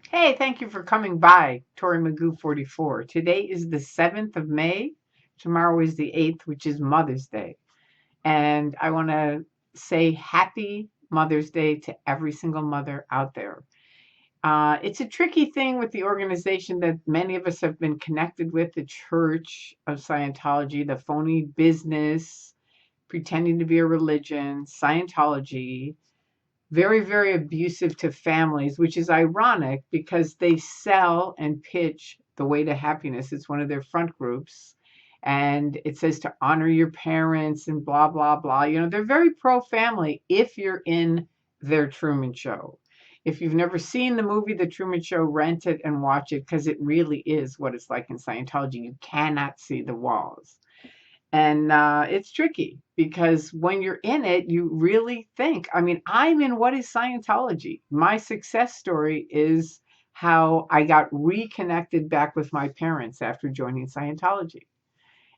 Hey, thank you for coming by, Tory Magoo 44. Today is the 7th of May. Tomorrow is the 8th, which is Mother's Day. And I want to say happy Mother's Day to every single mother out there. It's a tricky thing with the organization that many of us have been connected with, the Church of Scientology, the phony business, pretending to be a religion, Scientology, very, very abusive to families, which is ironic because they sell and pitch the way to happiness. It's one of their front groups. And it says to honor your parents and blah, blah, blah. They're very pro family if you're in their Truman Show. If you've never seen the movie The Truman Show, rent it and watch it because it really is what it's like in Scientology. You cannot see the walls. And it's tricky because when you're in it, you really think. I mean, I'm in what is Scientology? My success story is how I got reconnected back with my parents after joining Scientology.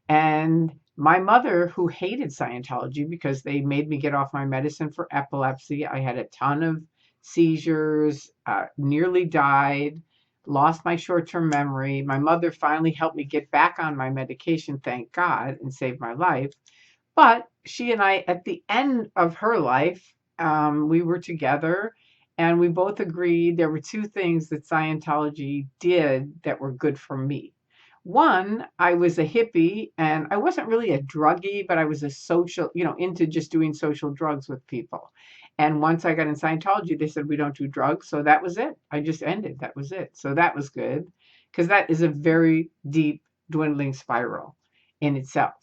And my mother, who hated Scientology because they made me get off my medicine for epilepsy, I had a ton of seizures, nearly died, lost my short term memory. My mother finally helped me get back on my medication, thank God, and saved my life. But she and I, at the end of her life, we were together and we both agreed there were two things that Scientology did that were good for me. One, I was a hippie and I wasn't really a druggie, but I was a social, into just doing social drugs with people. And once I got in Scientology, they said we don't do drugs. So that was it. I just ended. That was it. So that was good because that is a very deep dwindling spiral in itself.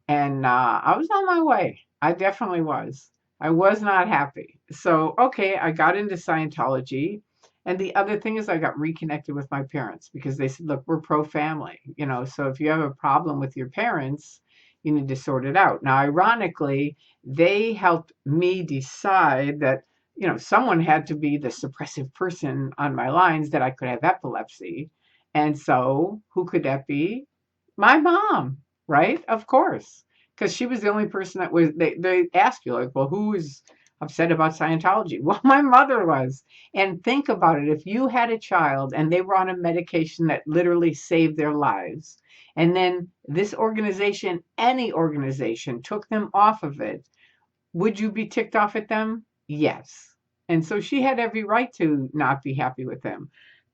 And I was on my way. I definitely was. I was not happy. So, okay, I got into Scientology. And the other thing is, I got reconnected with my parents because they said, look, we're pro family, so if you have a problem with your parents, you need to sort it out. Now, ironically, they helped me decide that, someone had to be the suppressive person on my lines that I could have epilepsy. And so, who could that be? My mom, right? Of course, because she was the only person that was. They asked you like, well, who is upset about Scientology? Well, my mother was. And think about it: if you had a child and they were on a medication that literally saved their lives, and then this organization, any organization, took them off of it, would you be ticked off at them? Yes. And so she had every right to not be happy with them.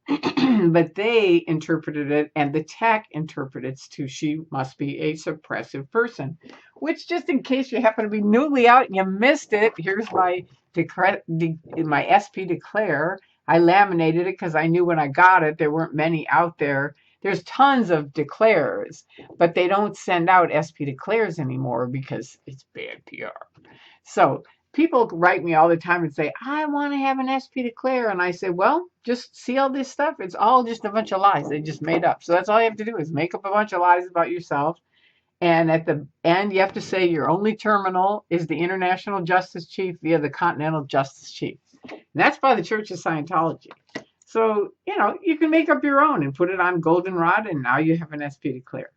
But they interpreted it, and the tech interpreted it to she must be a suppressive person. Which, just in case you happen to be newly out and you missed it, here's my SP declare. I laminated it because I knew when I got it there weren't many out there. There's tons of declares, but they don't send out SP declares anymore because it's bad PR. So people write me all the time and say, I want to have an SP declare. And I say, well, just see all this stuff. It's all just a bunch of lies they just made up. So that's all you have to do is make up a bunch of lies about yourself. And at the end, you have to say your only terminal is the International Justice Chief via the Continental Justice Chief. And that's by the Church of Scientology. So, you can make up your own and put it on goldenrod, and now you have an SP declare.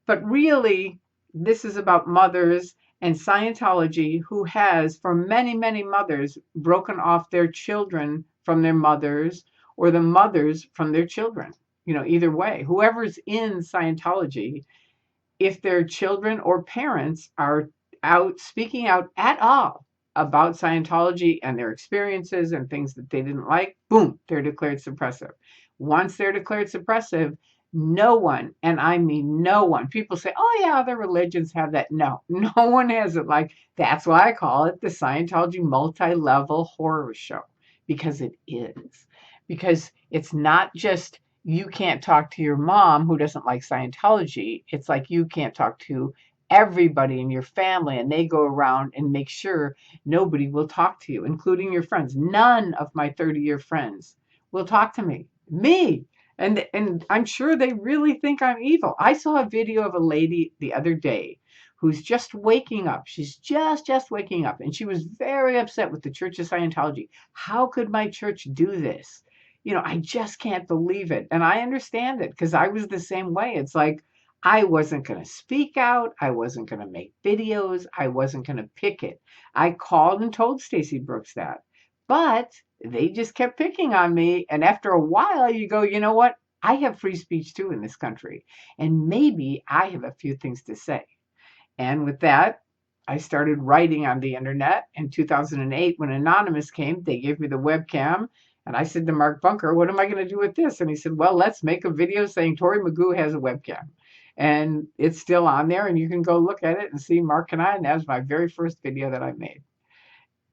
But really, this is about mothers and Scientology, who has, for many, many mothers, broken off their children from their mothers or the mothers from their children. Either way, whoever's in Scientology, if their children or parents are out speaking out at all about Scientology and their experiences and things that they didn't like, boom, they're declared suppressive. Once they're declared suppressive, no one, and I mean no one, people say, oh yeah, other religions have that. No, no one has it. Like, that's why I call it the Scientology multi-level horror show, because it is. Because it's not just you can't talk to your mom who doesn't like Scientology. It's like you can't talk to everybody in your family, and they go around and make sure nobody will talk to you, including your friends. None of my 30-year friends will talk to me. Me. And I'm sure they really think I'm evil. I saw a video of a lady the other day who's just waking up. She's just waking up, and she was very upset with the Church of Scientology. How could my church do this? I just can't believe it. And I understand it because I was the same way. It's like I wasn't going to speak out. I wasn't going to make videos. I wasn't going to pick it. I called and told Stacy Brooks that. But they just kept picking on me. And after a while, you go, you know what? I have free speech too in this country. And maybe I have a few things to say. And with that, I started writing on the internet in 2008 when Anonymous came. They gave me the webcam. And I said to Mark Bunker, what am I going to do with this? And he said, well, let's make a video saying Tory Magoo has a webcam. And it's still on there. And you can go look at it and see Mark and I. And that was my very first video that I made.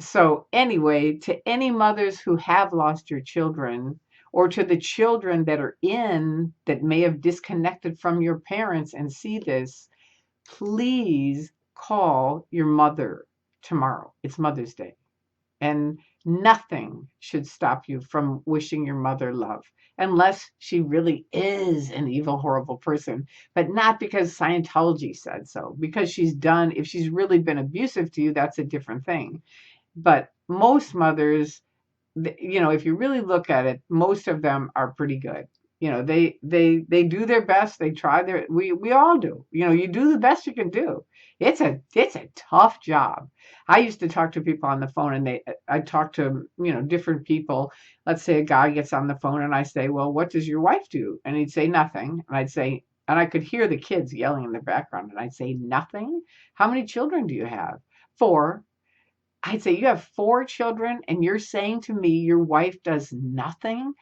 So, anyway, to any mothers who have lost your children, or to the children that are in that may have disconnected from your parents and see this, please call your mother tomorrow. It's Mother's Day. And nothing should stop you from wishing your mother love, unless she really is an evil, horrible person, but not because Scientology said so, because if she's really been abusive to you, that's a different thing. But most mothers, if you really look at it, most of them are pretty good. They do their best. They try we all do. You do the best you can do. It's a tough job. I used to talk to people on the phone, and I talk to, different people. Let's say a guy gets on the phone and I say, well, what does your wife do? And he'd say nothing. And I'd say, and I could hear the kids yelling in the background, and I'd say, nothing? How many children do you have? 4. I'd say, you have 4 children and you're saying to me your wife does nothing?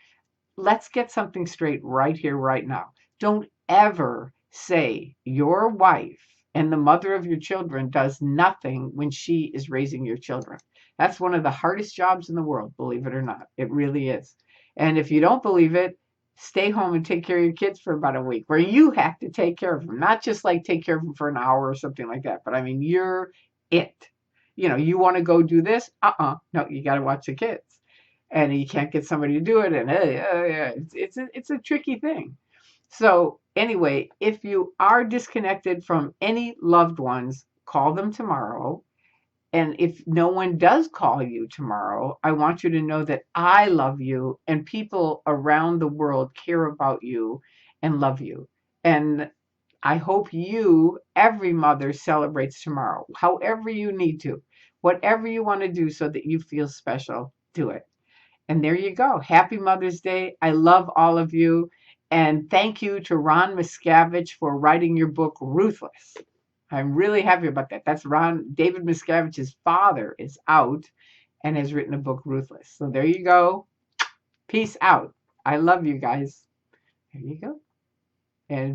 Let's get something straight right here, right now. Don't ever say your wife and the mother of your children does nothing when she is raising your children. That's one of the hardest jobs in the world, believe it or not. It really is. And if you don't believe it, stay home and take care of your kids for about a week, where you have to take care of them, not just like take care of them for an hour or something like that. But I mean, you're it. You want to go do this? No, you got to watch the kids, and you can't get somebody to do it. And it's a tricky thing. So anyway, if you are disconnected from any loved ones, call them tomorrow. And if no one does call you tomorrow, I want you to know that I love you and people around the world care about you and love you. And I hope every mother, celebrates tomorrow, however you need to, whatever you want to do so that you feel special, do it. And there you go. Happy Mother's Day. I love all of you. And thank you to Ron Miscavige for writing your book, Ruthless. I'm really happy about that. That's David Miscavige's father is out and has written a book, Ruthless. So there you go. Peace out. I love you guys. There you go. And